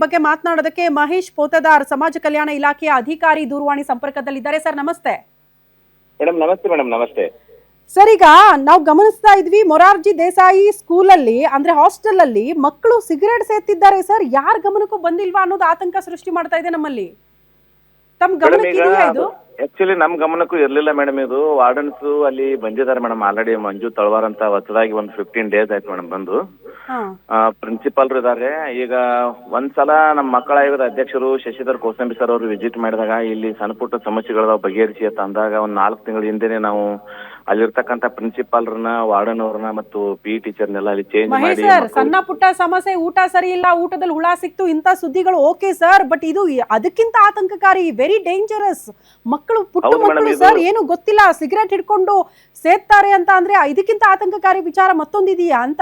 ಬಗ್ಗೆ ಮಾತನಾಡೋದಕ್ಕೆ ಮಹೇಶ್ ಪೋತದಾರ್ ಸಮಾಜ ಕಲ್ಯಾಣ ಇಲಾಖೆಯ ಅಧಿಕಾರಿ ದೂರವಾಣಿ ಸಂಪರ್ಕದಲ್ಲಿದ್ದಾರೆ. ಸರ್ ನಮಸ್ತೆ. ಮೇಡಮ್ ನಮಸ್ತೆ. ಮೇಡಮ್ ನಮಸ್ತೆ ಸರ್, ಈಗ ನಾವು ಗಮನಿಸ್ತಾ ಇದ್ವಿ ಮೊರಾರ್ಜಿ ದೇಸಾಯಿ ಸ್ಕೂಲ್ ಅಲ್ಲಿ ಅಂದ್ರೆ ಹಾಸ್ಟೆಲ್ ಅಲ್ಲಿ ಮಕ್ಕಳು ಸಿಗರೇಟ್ ಸೇರ್ತಿದ್ದಾರೆ ಸರ್. ಯಾರ ಗಮನಕ್ಕೂ ಬಂದಿಲ್ವಾ ಅನ್ನೋದು ಆತಂಕ ಸೃಷ್ಟಿ ಮಾಡ್ತಾ ಇದೆ ನಮ್ಮಲ್ಲಿ. ತಮ್ಮ ಗಮನಕ್ಕೆ ಇದೆಯಾ ಇದು? ಆಕ್ಚುಲಿ ನಮ್ ಗಮನಕ್ಕೂ ಇರ್ಲಿಲ್ಲ ಮೇಡಮ್. ಇದು ವಾರ್ಡನ್ಸ್ ಅಲ್ಲಿ ಬಂದಿದ್ದಾರೆ ಮೇಡಮ್. ಆಲ್ರೆಡಿ ಮಂಜು ತಳವಾರ್ ಅಂತ ಹೊಸದಾಗಿ ಒಂದು 15 days ಆಯ್ತು ಮೇಡಮ್ ಬಂದು. ಪ್ರಿನ್ಸಿಪಾಲ್ರು ಇದಾರೆ. ಈಗ ಒಂದ್ಸಲ ನಮ್ಮ ಮಕ್ಕಳ ಆಯೋಗದ ಅಧ್ಯಕ್ಷರು ಶಶಿಧರ್ ಕೋಸಂಬಿ ಸರ್ ಅವರು ವಿಸಿಟ್ ಮಾಡಿದಾಗ ಇಲ್ಲಿ ಸಣ್ಣ ಪುಟ್ಟ ಸಮಸ್ಯೆಗಳ ಬಗೆಹರಿಸಿ ಅಂತ ಅಂದಾಗ ಒಂದ್ 4 ತಿಂಗಳ ಹಿಂದೆನೆ ನಾವು ಅಲ್ಲಿರ್ತಕ್ಕಂಥ ಪ್ರಿನ್ಸಿಪಾಲ್ರನ್ನ, ವಾರ್ಡನ್ ಅವ್ರನ್ನ ಮತ್ತು PE ಟೀಚರ್ನೆಲ್ಲ ಅಲ್ಲಿ ಚೇಂಜ್ ಮಾಡಿ. ಸಣ್ಣ ಪುಟ್ಟ ಸಮಸ್ಯೆ, ಊಟ ಸರಿ ಇಲ್ಲ, ಊಟದಲ್ಲಿ ಹುಳ ಸಿಕ್ತು, ಇಂತ ಸುದ್ದಿಗಳು ಓಕೆ ಸರ್, ಬಟ್ ಇದು ಅದಕ್ಕಿಂತ ಆತಂಕಕಾರಿ, ವೆರಿ ಡೇಂಜರಸ್. ಮಕ್ಕಳು ಪುಟ್ಟ ಮಕ್ಕಳು ಸರ್, ಏನು ಗೊತ್ತಿಲ್ಲ, ಸಿಗರೇಟ್ ಹಿಡ್ಕೊಂಡು ಸೇರ್ತಾರೆ ಅಂತ ಅಂದ್ರೆ ಇದಕ್ಕಿಂತ ಆತಂಕಕಾರಿ ವಿಚಾರ ಮತ್ತೊಂದಿದೆಯಾ ಅಂತ?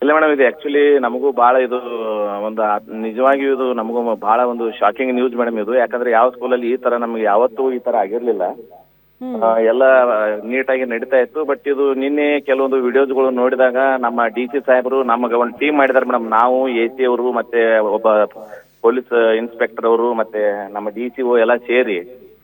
ಇಲ್ಲ ಮೇಡಮ್, ಇದು ಆಕ್ಚುಲಿ ನಮಗೂ ಬಹಳ ಇದು ಒಂದು ನಿಜವಾಗಿಯೂ ಇದು ನಮಗೂ ಬಹಳ ಒಂದು ಶಾಕಿಂಗ್ ನ್ಯೂಸ್ ಮೇಡಮ್ ಇದು. ಯಾಕಂದ್ರೆ ಯಾವ ಸ್ಕೂಲಲ್ಲಿ ಈ ತರ ನಮ್ಗೆ ಯಾವತ್ತೂ ಈ ತರ ಆಗಿರ್ಲಿಲ್ಲ. ಎಲ್ಲ ನೀಟಾಗಿ ನಡೀತಾ ಇತ್ತು. ಬಟ್ ಇದು ನಿನ್ನೆ ಕೆಲವೊಂದು ವಿಡಿಯೋಸ್ಗಳು ನೋಡಿದಾಗ ನಮ್ಮ DC ಸಾಹೇಬರು ನಮಗೆ ಒಂದು ಟೀಮ್ ಮಾಡಿದಾರೆ ಮೇಡಮ್. ನಾವು AC ಅವರು ಮತ್ತೆ ಒಬ್ಬ ಪೊಲೀಸ್ ಇನ್ಸ್ಪೆಕ್ಟರ್ ಅವರು ಮತ್ತೆ ನಮ್ಮ DCO ಎಲ್ಲ ಸೇರಿ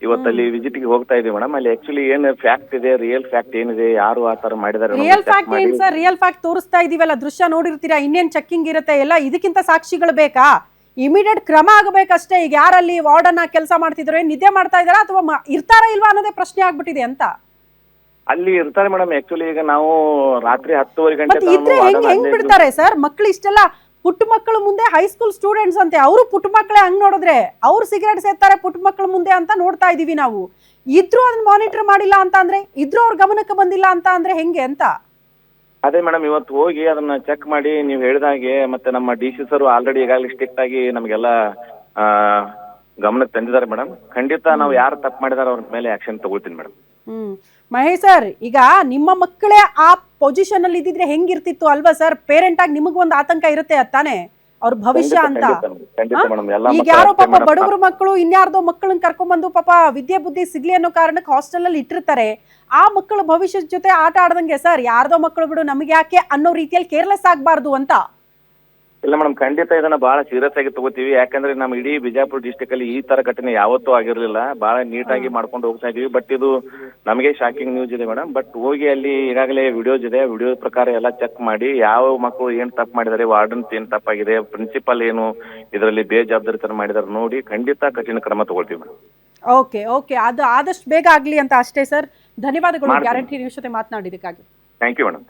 ಇವತ್ತಲ್ಲಿ ವಿಸಿಟ್ಗೆ ಹೋಗ್ತಾ ಇದೀವಿ ಮೇಡಮ್. ಅಲ್ಲಿ ಆಕ್ಚುಲಿ ಏನ್ ಫ್ಯಾಕ್ಟ್ ಇದೆ, ರಿಯಲ್ ಫ್ಯಾಕ್ಟ್ ಏನಿದೆ, ಯಾರು ಆ ತರ ಮಾಡಿದಾರೆ, ರಿಯಲ್ ಫ್ಯಾಕ್ಟ್ ಏನ್ ಸರ್? ರಿಯಲ್ ಫ್ಯಾಕ್ಟ್ ತೋರಿಸ್ತಾ ಇದೀವಲ್ಲ, ದೃಶ್ಯ ನೋಡಿರ್ತೀರಾ, ಇನ್ನೇನ್ ಚೆಕಿಂಗ್ ಇರುತ್ತೆ ಎಲ್ಲ. ಇದಕ್ಕಿಂತ ಸಾಕ್ಷಿಗಳು ಬೇಕಾ? ಇಮಿಡಿಯೇಟ್ ಕ್ರಮ ಆಗಬೇಕಷ್ಟೇ. ಈಗ ಯಾರಲ್ಲಿ ವಾರ್ಡನ್ ಕೆಲಸ ಮಾಡ್ತಿದ್ರು, ನಿದ್ದೆ ಮಾಡ್ತಾ ಇದಾರ ಅಥವಾ ಇರ್ತಾರಾ ಇಲ್ವಾ ಅನ್ನೋದೇ ಪ್ರಶ್ನೆ ಆಗ್ಬಿಟ್ಟಿದೆ ಅಂತ. ಅಲ್ಲಿ ಇರ್ತಾರೆ ಮೇಡಮ್. ಆಕ್ಚುಲಿ ಈಗ ನಾವು ರಾತ್ರಿ 10:30 ಗಂಟೆ ಇದ್ರೆ ಹೆಂಗ್ ಬಿಡ್ತಾರೆ ಸರ್? ಮಕ್ಳು ಇಷ್ಟೆಲ್ಲ ಪುಟ್ಟ ಮಕ್ಕಳು ಮುಂದೆ, ಹೈಸ್ಕೂಲ್ ಸ್ಟೂಡೆಂಟ್ಸ್ ಅಂತೆ, ಅವರು ಪುಟ್ಟ ಮಕ್ಕಳೇ. ಹಂಗ್ ನೋಡಿದ್ರೆ ಅವ್ರು ಸಿಗರೇಟ್ ಸೇರ್ತಾರೆ ಪುಟ್ಟ ಮಕ್ಕಳ ಮುಂದೆ ಅಂತ ನೋಡ್ತಾ ಇದೀವಿ ನಾವು. ಇದ್ರೂ ಅದನ್ನ ಮಾನಿಟರ್ ಮಾಡಿಲ್ಲ ಅಂತ ಅಂದ್ರೆ, ಇದ್ರೂ ಅವ್ರ ಗಮನಕ್ಕೆ ಬಂದಿಲ್ಲ ಅಂತ ಅಂದ್ರೆ ಹೆಂಗೆ ಅಂತ? ಅದೇ ಮೇಡಮ್, ಇವತ್ತು ಹೋಗಿ ಅದನ್ನ ಚೆಕ್ ಮಾಡಿ ನೀವು ಹೇಳಿದಾಗೆ ಮತ್ತೆ ನಮ್ಮ DC ಸರ್ ಆಲ್ರೆಡಿ ಈಗಾಗಲೇ ಸ್ಟ್ರಿಕ್ಟ್ ಆಗಿ ನಮಗೆಲ್ಲ ಗಮನಕ್ಕೆ ತಂದಿದ್ದಾರೆ ಮೇಡಮ್. ಖಂಡಿತ ನಾವು ಯಾರು ತಪ್ಪು ಮಾಡಿದಾರೆ ಅವ್ರ ಮೇಲೆ ಆಕ್ಷನ್ ತಗೊಳ್ತೀನಿ ಮೇಡಮ್. ಮಹೇಶ್ ಸರ್, ಈಗ ನಿಮ್ಮ ಮಕ್ಕಳೇ ಆ ಪೊಸಿಷನ್ ಅಲ್ಲಿ ಇದ್ದಿದ್ರೆ ಹೆಂಗಿರ್ತಿತ್ತು ಅಲ್ವಾ ಸರ್? ಪೇರೆಂಟ್ ಆಗಿ ನಿಮಗೂ ಒಂದು ಆತಂಕ ಇರುತ್ತೆ ತಾನೆ, ಅವ್ರ ಭವಿಷ್ಯ ಅಂತ. ಈಗ ಯಾರೋ ಪಾಪ ಬಡವರು ಮಕ್ಕಳು ಇನ್ಯಾರ್ದೋ ಮಕ್ಕಳನ್ನ ಕರ್ಕೊಂಡ್ಬಂದು ಪಾಪ ವಿದ್ಯೆ ಬುದ್ಧಿ ಸಿಗ್ಲಿ ಅನ್ನೋ ಕಾರಣಕ್ಕೆ ಹಾಸ್ಟೆಲ್ ಅಲ್ಲಿ ಇಟ್ಟಿರ್ತಾರೆ. ಆ ಮಕ್ಕಳ ಭವಿಷ್ಯದ ಜೊತೆ ಆಟ ಆಡ್ದಂಗೆ ಸರ್, ಯಾರ್ದೋ ಮಕ್ಕಳು ಬಿಡು ನಮ್ಗೆ ಯಾಕೆ ಅನ್ನೋ ರೀತಿಯಲ್ಲಿ ಕೇರ್ಲೆಸ್ ಆಗ್ಬಾರ್ದು ಅಂತ. ಇಲ್ಲ ಮೇಡಮ್, ಖಂಡಿತ ಇದನ್ನ ಬಹಳ ಸೀರಿಯಸ್ ಆಗಿ ತಗೋತೀವಿ. ಯಾಕಂದ್ರೆ ನಮ್ಮ ಇಡೀ ಬಿಜಾಪುರ ಡಿಸ್ಟಿಕ್ ಅಲ್ಲಿ ಈ ತರ ಘಟನೆ ಯಾವತ್ತೂ ಆಗಿರ್ಲಿಲ್ಲ. ಬಹಳ ನೀಟಾಗಿ ಮಾಡ್ಕೊಂಡು ಹೋಗ್ತಾ ಇದೀವಿ. ಬಟ್ ಇದು ನಮಗೆ ಶಾಕಿಂಗ್ ನ್ಯೂಸ್ ಇದೆ ಮೇಡಮ್. ಬಟ್ ಹೋಗಿ ಅಲ್ಲಿ ಈಗಾಗಲೇ ವಿಡಿಯೋಸ್ ಇದೆ, ವಿಡಿಯೋ ಪ್ರಕಾರ ಎಲ್ಲ ಚೆಕ್ ಮಾಡಿ ಯಾವ ಮಕ್ಕಳು ಏನ್ ತಪ್ಪು ಮಾಡಿದ್ದಾರೆ, ವಾರ್ಡನ್ಸ್ ಏನ್ ತಪ್ಪಾಗಿದೆ, ಪ್ರಿನ್ಸಿಪಾಲ್ ಏನು ಇದರಲ್ಲಿ ಬೇಜವಾಬ್ದಾರಿತನ ಮಾಡಿದಾರೆ ನೋಡಿ ಖಂಡಿತ ಕಠಿಣ ಕ್ರಮ ತಗೊಳ್ತೀವಿ ಮೇಡಮ್. ಓಕೆ ಓಕೆ, ಅದು ಆದಷ್ಟು ಬೇಗ ಆಗ್ಲಿ ಅಂತ ಅಷ್ಟೇ ಸರ್. ಧನ್ಯವಾದಗಳು ಗ್ಯಾರಂಟಿ ನ್ಯೂಸ್ ಜೊತೆ ಮಾತನಾಡಿದಕ್ಕಾಗಿ. Thank you madam.